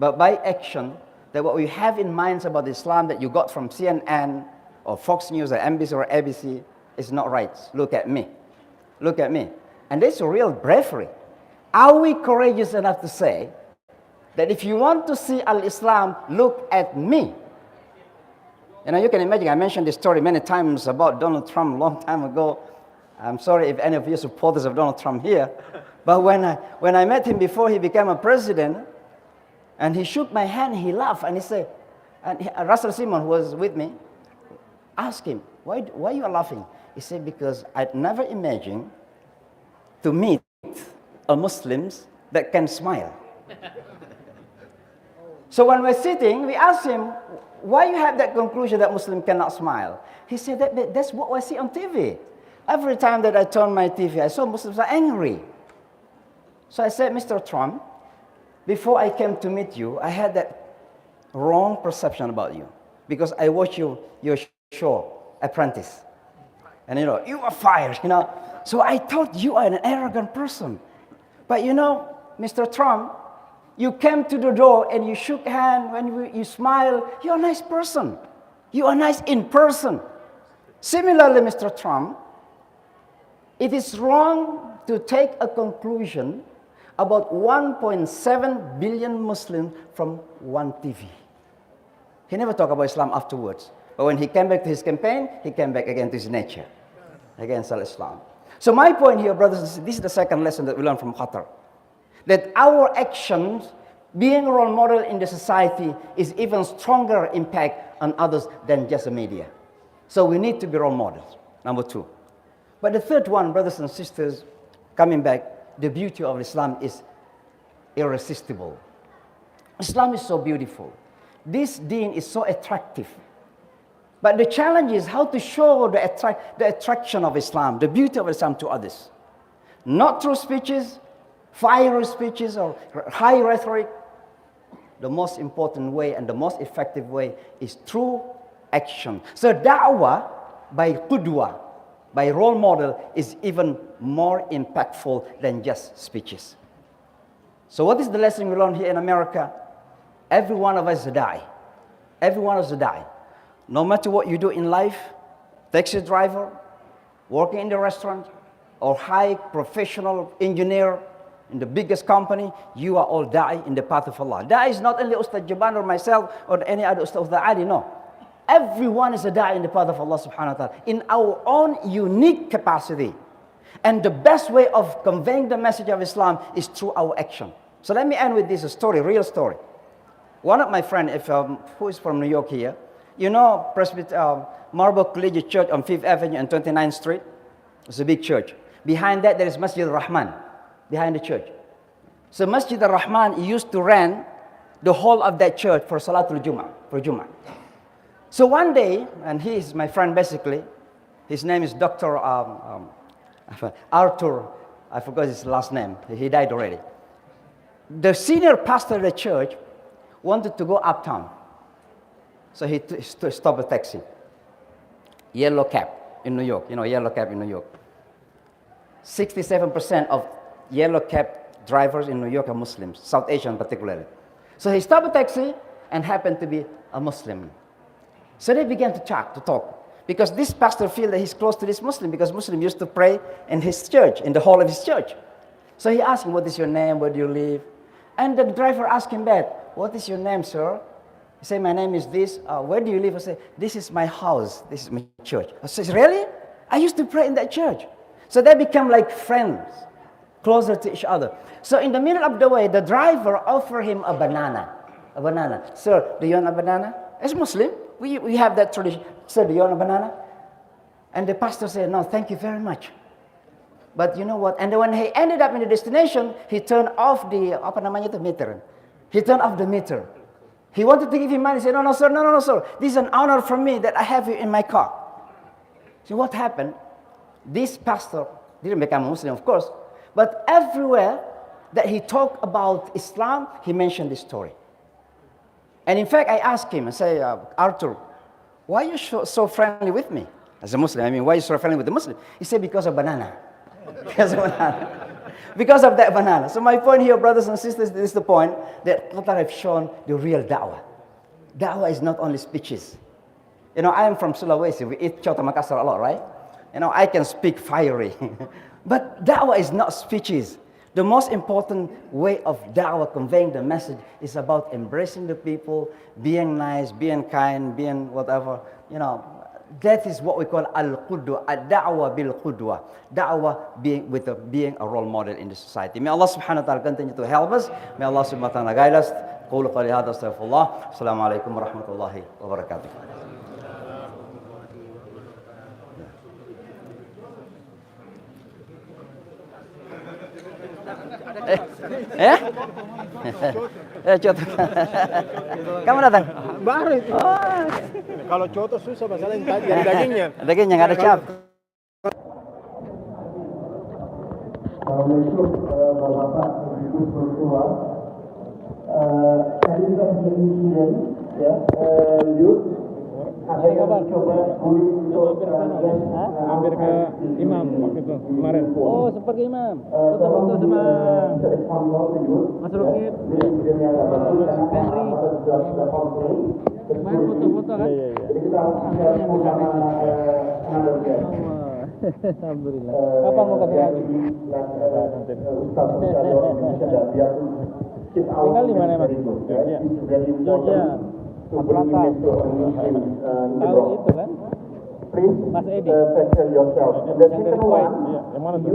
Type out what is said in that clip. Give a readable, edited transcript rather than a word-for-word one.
but by action, that what we have in minds about Islam that you got from CNN or Fox News or NBC or ABC is not right. Look at me. Look at me. And that's a real bravery. Are we courageous enough to say that if you want to see Al-Islam, look at me? You know, you can imagine, I mentioned this story many times about Donald Trump a long time ago. I'm sorry if any of you supporters of Donald Trump here, but when I met him before he became a president, and he shook my hand, he laughed, and he said, Russell Simon, who was with me, asked him, why you are laughing? He said, because I'd never imagined to meet a Muslims that can smile. So when we're sitting, we asked him, why you have that conclusion that Muslim cannot smile? He said, that's what I see on TV. Every time that I turn my TV, I saw Muslims are angry. So I said, Mr. Trump, before I came to meet you, I had that wrong perception about you. Because I watched your show, Apprentice. And you are fired, So I thought you are an arrogant person. But Mr. Trump, you came to the door and you shook hands, when you smile, you're a nice person. You are nice in person. Similarly, Mr. Trump, it is wrong to take a conclusion about 1.7 billion Muslims from one TV. He never talked about Islam afterwards. But when he came back to his campaign, he came back again to his nature, against Islam. So my point here, brothers and sisters, this is the second lesson that we learn from Qatar. That our actions, being a role model in the society, is even stronger impact on others than just the media. So we need to be role models, number two. But the third one, brothers and sisters, coming back, the beauty of Islam is irresistible. Islam is so beautiful. This deen is so attractive. But the challenge is how to show the attraction of Islam, the beauty of Islam to others. Not through speeches, fiery speeches or high rhetoric. The most important way and the most effective way is through action. So da'wah by qudwa, by role model, is even more impactful than just speeches. So what is the lesson we learn here in America? Every one of us die. Every one of us die. No matter what you do in life, taxi driver, working in the restaurant, or high professional engineer in the biggest company, you are all die in the path of Allah. That is not only Ustaz Jaban or myself or any other Ustaz Ali, no. Everyone is a die in the path of Allah subhanahu wa ta'ala, in our own unique capacity. And the best way of conveying the message of Islam is through our action. So let me end with this story, real story. One of my friends, who is from New York here, Marble Collegiate Church on 5th Avenue and 29th Street. It's a big church. Behind that, there is Masjid al-Rahman, behind the church. So Masjid al-Rahman used to rent the whole of that church for Salatul Jummah, for Jummah. So one day, and he is my friend basically, his name is Dr. Arthur, I forgot his last name, he died already. The senior pastor of the church wanted to go uptown. So he stopped a taxi. Yellow cab in New York, yellow cab in New York. 67% of yellow cab drivers in New York are Muslims, South Asian particularly. So he stopped a taxi and happened to be a Muslim. So they began to talk. Because this pastor feels that he's close to this Muslim, because Muslim used to pray in his church, in the hall of his church. So he asked him, what is your name, where do you live? And the driver asked him back, what is your name, sir? He said, my name is this. Where do you live? I said, this is my house. This is my church. I said, really? I used to pray in that church. So they become like friends, closer to each other. So in the middle of the way, the driver offered him a banana. A banana. Sir, do you want a banana? As Muslim, we have that tradition. Sir, do you want a banana? And the pastor said, no, thank you very much. But you know what? And then when he ended up in the destination, he turned off the, meter. He turned off the meter. He wanted to give him money. He said, no, sir. This is an honor for me that I have you in my car. So what happened? This pastor didn't become a Muslim, of course, but everywhere that he talked about Islam, he mentioned this story. And in fact, I asked him, I say, Arthur, why are you so friendly with me? As a Muslim, why are you so friendly with the Muslim? He said, because of banana. Because of banana. Because of that banana. So my point here, brothers and sisters, this is the point that Qatar have shown the real da'wah. Da'wah is not only speeches. You know, I am from Sulawesi. We eat Coto Makassar a lot, right? You know, I can speak fiery. But da'wah is not speeches. The most important way of da'wah, conveying the message, is about embracing the people, being nice, being kind, being whatever. You know, that is what we call al-qudwa, ad-da'wah bil-qudwa. Da'wah being a role model in the society. May Allah subhanahu wa ta'ala continue to help us. May Allah subhanahu wa ta'ala guide us. Qulu qali hadha astaghfirullah. Assalamualaikum warahmatullahi wabarakatuh. Coto. Kamu datang? Baru itu. Oh. Kalau coto susah masalah yang tadi ada dagingnya. Dagingnya nggak ada cap. Assalamualaikum Bapak Ibu semua. Tadi kita sudah insiden ya, youth ada yang coba bullying untuk Hampir ke imam waktu itu kemarin. Oh, seperti imam. Foto-foto sama Mas Rukit. Main foto-foto kan? Jadi kita harus bersama Alhamdulillah. Kapan mau kasih lagi? Tinggal di mana, Mas? Georgia. Atlanta. Tahu itu kan? Mas Edi. Yourself. Yang dari Kuwait. Yang mana tuh?